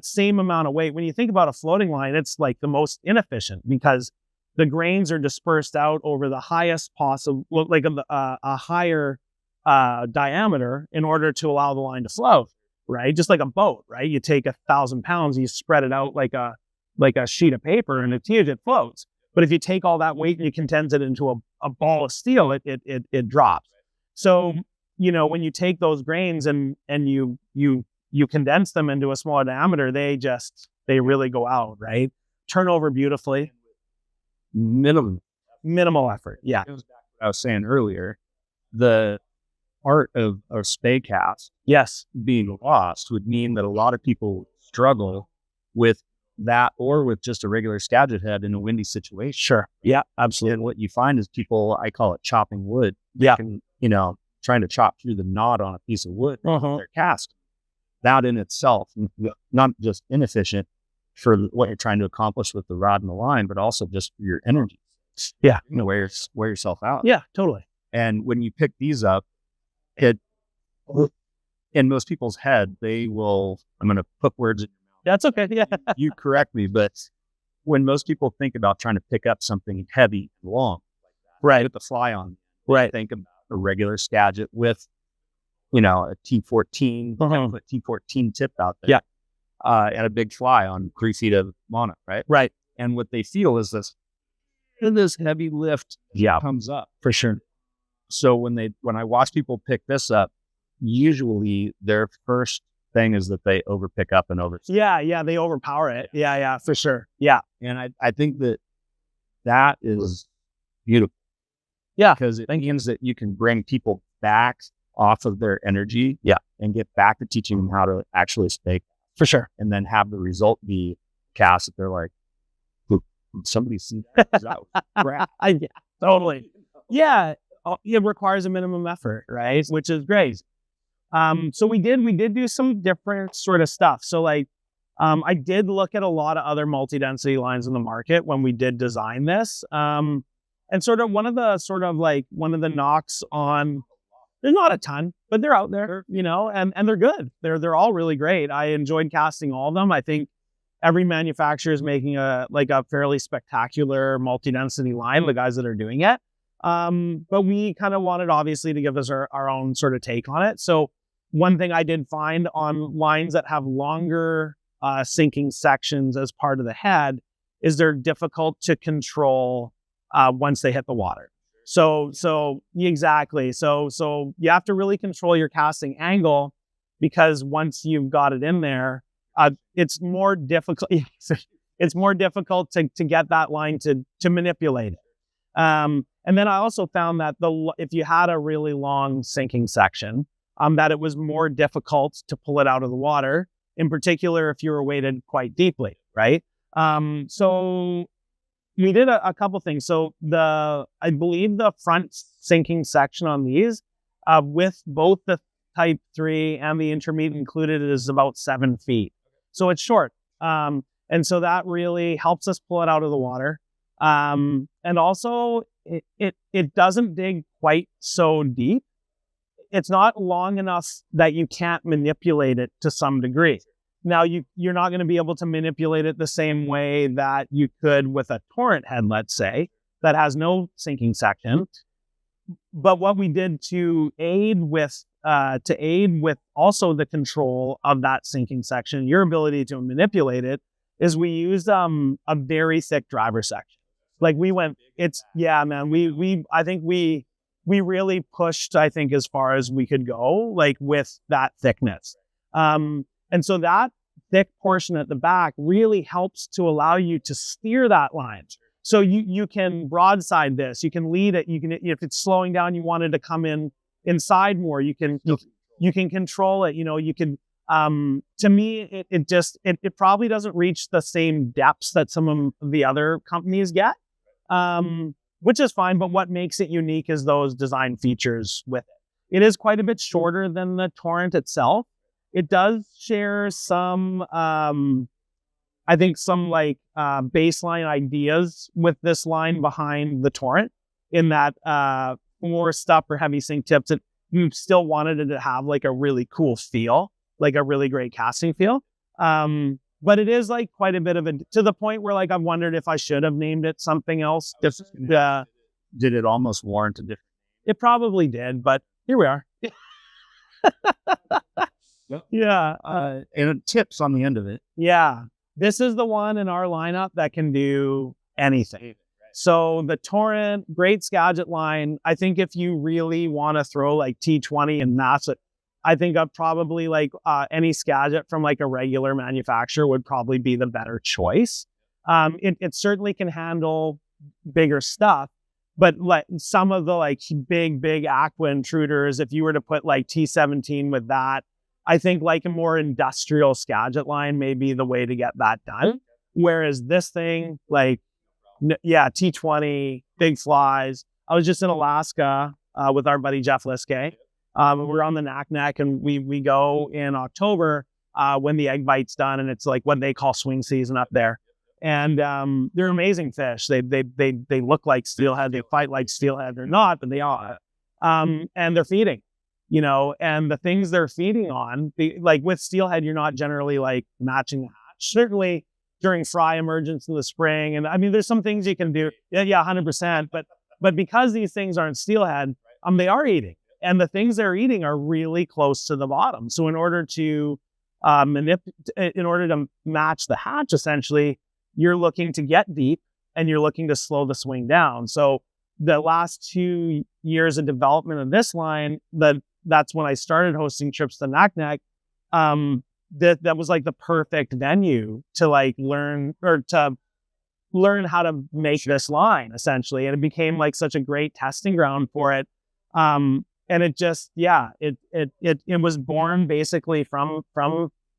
same amount of weight, when you think about a floating line, it's like the most inefficient because the grains are dispersed out over the highest possible, like a higher diameter in order to allow the line to float. Right? Just like a boat, right? You take 1,000 pounds, you spread it out like a sheet of paper, and it's huge, it floats. But if you take all that weight and you condense it into a ball of steel, it drops. So, when you take those grains and you condense them into a smaller diameter, they really go out, right? Turn over beautifully. Minimal effort. Yeah. It was back to what I was saying earlier. The art of Spey cast, yes, being lost would mean that a lot of people struggle with that, or with just a regular Skagit head in a windy situation. Sure. Yeah, absolutely. And what you find is people, I call it chopping wood. Yeah. Trying to chop through the knot on a piece of wood. Uh-huh. Their cast. That in itself, not just inefficient for what you're trying to accomplish with the rod and the line, but also just for your energy. Yeah. Wear yourself out. Yeah, totally. And when you pick these up, it in most people's head, they will, I'm going to put words in That's okay. Yeah. you correct me, but when most people think about trying to pick up something heavy and long, Right. with the fly on, Right. think about a regular Skagit with, a T14, T14 tip out there. Yeah. And a big fly on 3 feet of mono, right? Right. And what they feel is this heavy lift comes up. For sure. So when I watch people pick this up, usually their first thing is that they overpick up and over. Yeah. They overpower it. Yeah. For sure. Yeah. And I think that is beautiful. Yeah. Because it means that you can bring people back off of their energy. Yeah. And get back to teaching them how to actually spey. For sure. And then have the result be cast that they're like, somebody see that? That was crap. Yeah, totally. Yeah. It requires a minimum effort, right? Which is great. So we did do some different sort of stuff. So I did look at a lot of other multi-density lines in the market when we did design this. And sort of one of the knocks on, there's not a ton, but they're out there, and they're good. They're all really great. I enjoyed casting all of them. I think every manufacturer is making a fairly spectacular multi-density line, the guys that are doing it. But we kind of wanted, obviously, to give us our own sort of take on it. So one thing I did find on lines that have longer sinking sections as part of the head is they're difficult to control once they hit the water. So exactly. So you have to really control your casting angle, because once you've got it in there, it's more difficult. It's more difficult to get that line to manipulate it. And then I also found that if you had a really long sinking section, that it was more difficult to pull it out of the water, in particular if you were weighted quite deeply, right? So we did a couple things. So I believe the front sinking section on these, with both the Type 3 and the intermediate included, is about 7 feet. So it's short. And so that really helps us pull it out of the water. And also it doesn't dig quite so deep. It's not long enough that you can't manipulate it to some degree. Now, you're not going to be able to manipulate it the same way that you could with a torrent head, let's say, that has no sinking section. But what we did to aid with also the control of that sinking section, your ability to manipulate it, is we used a very thick driver section. Like we really pushed, I think, as far as we could go, like with that thickness. And so that thick portion at the back really helps to allow you to steer that line. So you can broadside this, you can lead it, if it's slowing down, you want it to come inside more, you can control it, you can, to me, it probably doesn't reach the same depths that some of the other companies get, which is fine. But what makes it unique is those design features with it. It is quite a bit shorter than the Torrent itself. It does share some, I think some baseline ideas with this line behind the Torrent, in that for stuff for heavy sink tips, we still wanted it to have like a really cool feel, like a really great casting feel. But it is like quite a bit of to the point where I've wondered if I should have named it something else. Did it almost warrant a different? It probably did, but here we are. Yeah. And tips on the end of it. Yeah. This is the one in our lineup that can do anything. So the Torrent, great Skagit line. I think if you really want to throw T20 and that's it, I think I'd probably any Skagit from a regular manufacturer would probably be the better choice. It certainly can handle bigger stuff, but some of the big aqua intruders, if you were to put T17 with that, I think a more industrial Skagit line may be the way to get that done. Whereas this thing, T20, big flies. I was just in Alaska with our buddy Jeff Liskay. We're on the Naknek, and we go in October when the egg bite's done, and it's what they call swing season up there. And they're amazing fish. They look like steelhead. They fight like steelhead. They're not, but they are. And they're feeding. and the things they're feeding on, like with steelhead, you're not generally like matching the hatch. Certainly during fry emergence in the spring. And I mean, there's some things you can do. Yeah, 100%. But because these things aren't steelhead, they are eating. And the things they're eating are really close to the bottom. So in order to match the hatch, essentially, you're looking to get deep and you're looking to slow the swing down. So the last 2 years of development of this line, that's when I started hosting trips to Naknek. That was like the perfect venue to like learn how to make this line, essentially. And it became like such a great testing ground for it. And it just, it was born basically from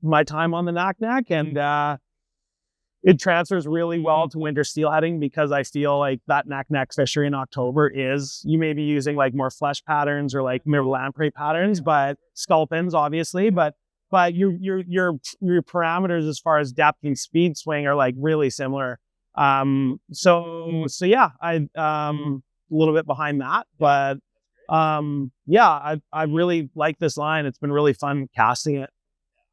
my time on the Naknek, and it transfers really well to winter steelheading, because I feel like that Naknek fishery in October you may be using like more flesh patterns or like more lamprey patterns, but sculpins obviously, but your parameters as far as depth and speed swing are like really similar. So yeah, I a little bit behind that, but I really like this line. It's been really fun casting it.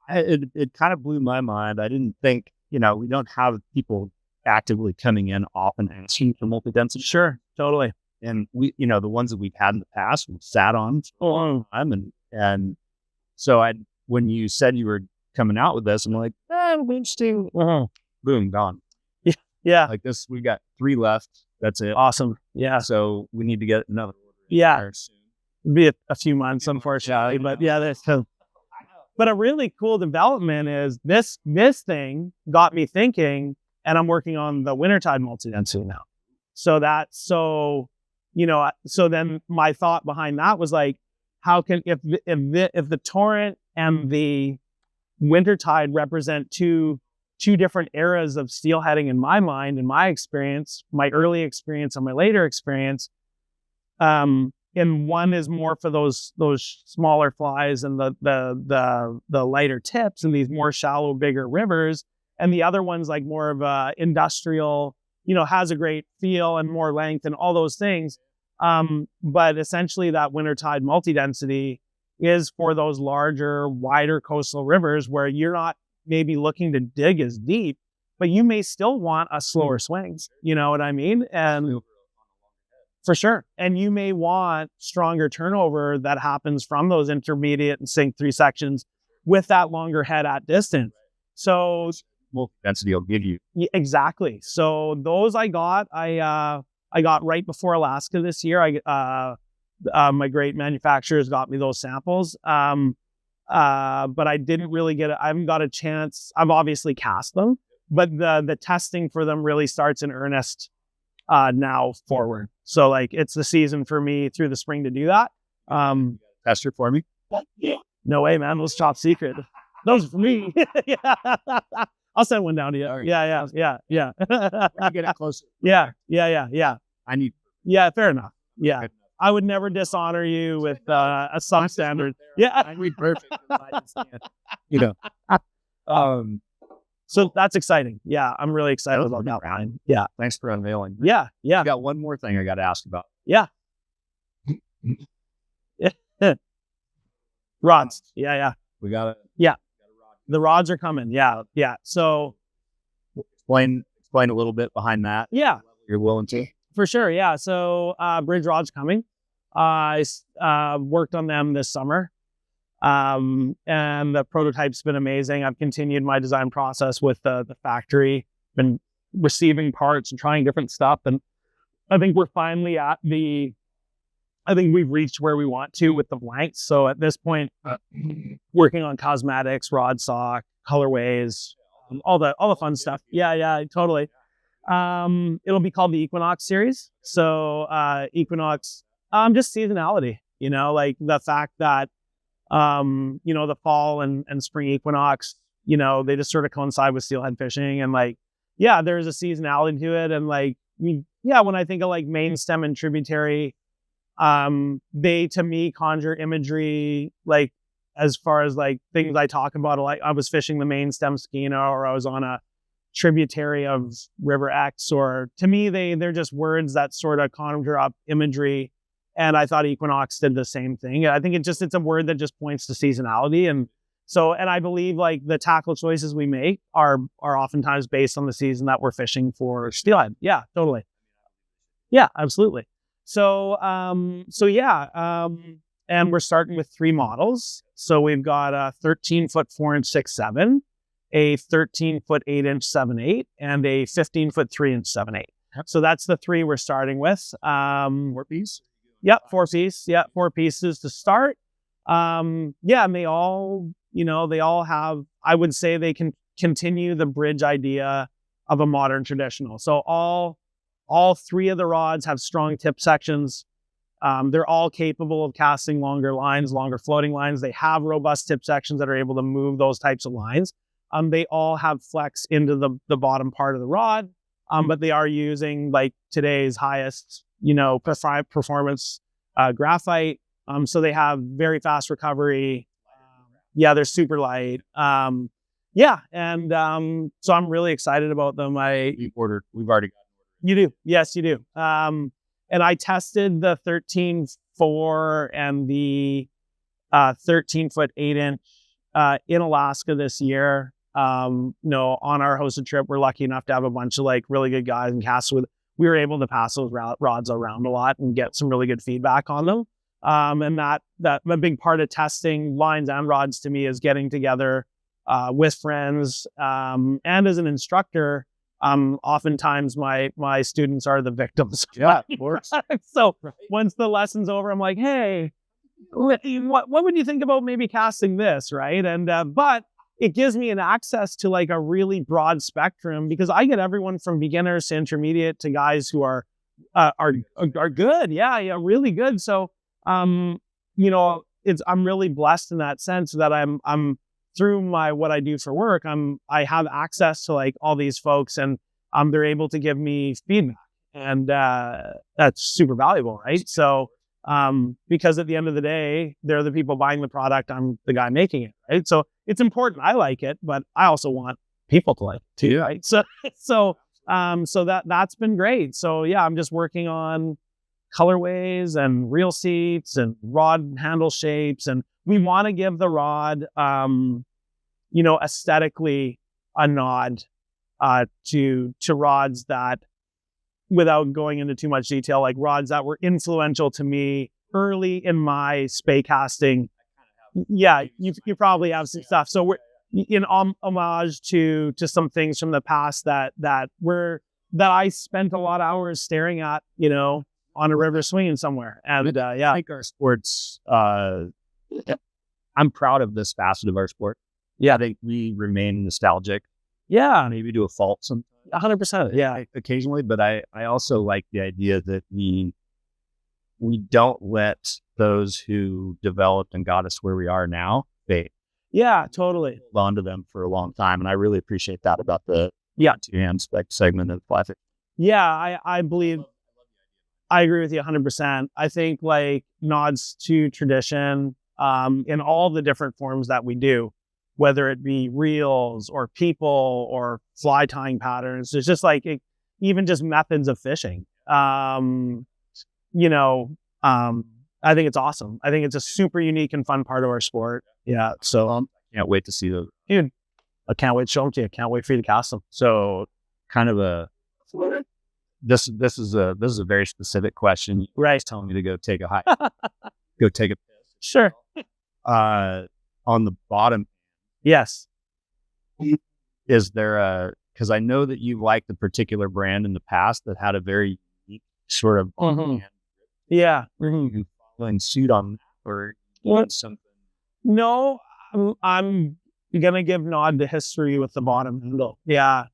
It kind of blew my mind. I didn't think, we don't have people actively coming in often asking for multi-density. Sure, totally. And we, the ones that we've had in the past, we've sat on for a long time. And so when you said you were coming out with this, I'm like, we're interesting. Boom, gone. Yeah. Like this, we got 3 left. That's it. Awesome. Yeah. So we need to get another order. Yeah. It'll be a few months, unfortunately, but yeah, but a really cool development is this thing got me thinking, and I'm working on the wintertide multi-density now. So then my thought behind that was like, how can, if the torrent and the wintertide represent two different eras of steelheading in my mind, in my experience, my early experience and my later experience, and one is more for those smaller flies and the lighter tips and these more shallow, bigger rivers, and the other one's like more of a industrial, has a great feel and more length and all those things. But essentially that wintertide multi-density is for those larger, wider coastal rivers where you're not maybe looking to dig as deep, but you may still want a slower swing. You know what I mean? And for sure. And you may want stronger turnover that happens from those intermediate and sink 3 sections with that longer head at distance. So multi-density will give you. Exactly. So those I got right before Alaska this year. My great manufacturers got me those samples. But I didn't really I haven't got a chance. I've obviously cast them, but the testing for them really starts in earnest now forward. So like it's the season for me through the spring to do that. Tester for me? No way, man. Those top secret. Those are for me. Yeah. I'll send one down to you. Right. Yeah. Get it closer. Yeah. I need. Yeah, fair enough. Yeah. I would never dishonor you with a substandard. Yeah. I need perfect. So that's exciting. Yeah, I'm really excited about that line. Yeah. Thanks for unveiling. Yeah. I got one more thing I got to ask about. Yeah. Rods. Yeah. We got it. Yeah. The rods are coming. Yeah. So explain a little bit behind that. Yeah. You're willing to? For sure. Yeah. So bridge rods coming. I worked on them this summer. And the prototype's been amazing. I've continued my design process with the factory, been receiving parts and trying different stuff. And I think we're finally I think we've reached where we want to with the blanks. So at this point, working on cosmetics, rod sock, colorways, all the fun stuff. Yeah, totally. It'll be called the Equinox series. So, Equinox, just seasonality, like the fact that, the fall and spring equinox, they just sort of coincide with steelhead fishing. And like, yeah, there's a seasonality to it. And like, when I think of like main stem and tributary, they to me conjure imagery, like as far as like things I talk about, like I was fishing the main stem Skeena, or I was on a tributary of River X, or to me, they're just words that sort of conjure up imagery And I thought Equinox did the same thing. I think it's a word that just points to seasonality. And I believe like the tackle choices we make are oftentimes based on the season that we're fishing for steelhead. Yeah, totally. Yeah, absolutely. And we're starting with 3 models. So we've got a 13-foot 4-inch 6.7, a 13-foot 8-inch 7.8, and a 15-foot 3-inch 7.8. So that's the 3 we're starting with. 4 piece? Yep, 4 piece. Yeah, 4 pieces to start. And they all, they all have, I would say they can continue the bridge idea of a modern traditional. So all 3 of the rods have strong tip sections. They're all capable of casting longer lines, longer floating lines. They have robust tip sections that are able to move those types of lines. They all have flex into the bottom part of the rod, but they are using like today's highest, performance graphite. So they have very fast recovery. They're super light. So I'm really excited about them. We've already got. You do. Yes, you do. And I tested the 13.4 and the 13-foot 8-inch in Alaska this year. On our hosted trip, we're lucky enough to have a bunch of like really good guys and cast with. We were able to pass those rods around a lot and get some really good feedback on them. And that a big part of testing lines and rods to me is getting together with friends. And as an instructor, oftentimes my students are the victims. Yeah, of course. So once the lesson's over, I'm like, hey, what would you think about maybe casting this, right? And but it gives me an access to like a really broad spectrum because I get everyone from beginners to intermediate to guys who are good. Yeah, really good. So I'm really blessed in that sense that I'm through what I do for work. I have access to like all these folks and they're able to give me feedback and that's super valuable, right? So because at the end of the day, they're the people buying the product. I'm the guy making it, right? So it's important. I like it, but I also want people to like it too, right? So that's been great. So yeah, I'm just working on colorways and reel seats and rod handle shapes. And we want to give the rod, aesthetically a nod to rods that, without going into too much detail, like rods that were influential to me early in my Spey casting. Yeah, you probably have some stuff. So we're in homage to some things from the past that I spent a lot of hours staring at, on a river swinging somewhere. And I think our sports, I'm proud of this facet of our sport. Yeah, I think we remain nostalgic. Yeah, maybe to a fault sometimes. 100%. Yeah, occasionally, but I also like the idea that we don't let those who developed and got us where we are now fade. Yeah, totally. Hold on to them for a long time, and I really appreciate that about the two-hand spec segment of fly fishing. Yeah, I believe. I agree with you 100%. I think like nods to tradition in all the different forms that we do, whether it be reels or people or fly tying patterns. It's just like even just methods of fishing. I think it's awesome. I think it's a super unique and fun part of our sport. Yeah. So can't wait to see those. Dude, I can't wait to show them to you. I can't wait for you to cast them. So kind of this is a very specific question. Right. He's telling me to go take a hike. Go take a piss. Sure. On the bottom. Yes. Is there because I know that you liked a particular brand in the past that had a very unique sort of yeah. You following suit on that or something? No, I'm gonna give nod to history with the bottom handle. Yeah.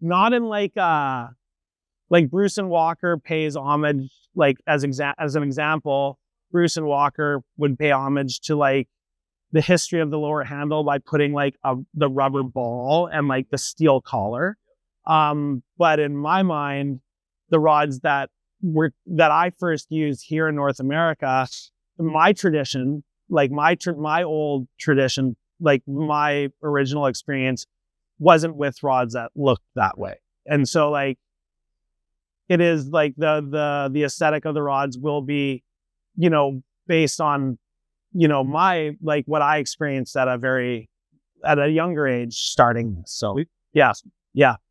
Not in like Bruce and Walker pays homage, like as an example, Bruce and Walker would pay homage to like the history of the lower handle by putting like the rubber ball and like the steel collar. But in my mind, the rods that I first used here in North America, my tradition, like my old tradition, like my original experience wasn't with rods that looked that way. And so like it is like the aesthetic of the rods will be, you know, based on, you know, my, like what I experienced at a younger age starting this. So yeah.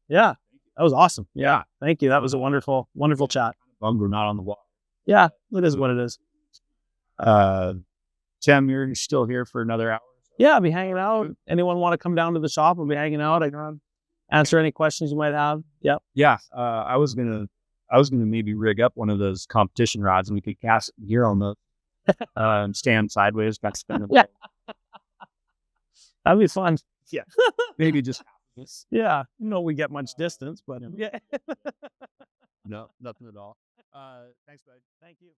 That was awesome. Yeah. Thank you. That was a wonderful chat. Bummed we're not on the wall. Yeah, it is what it is. Tim, you're still here for another hour? Yeah, I'll be hanging out. Anyone want to come down to the shop? I'll be hanging out. I can answer any questions you might have. Yep. Yeah. I was gonna maybe rig up one of those competition rods and we could cast it here on the and stand sideways. Yeah. That'd be fun. Yeah. Maybe just yeah. No, we get much distance, but yeah. no, nothing at all. Thanks, bud. Thank you.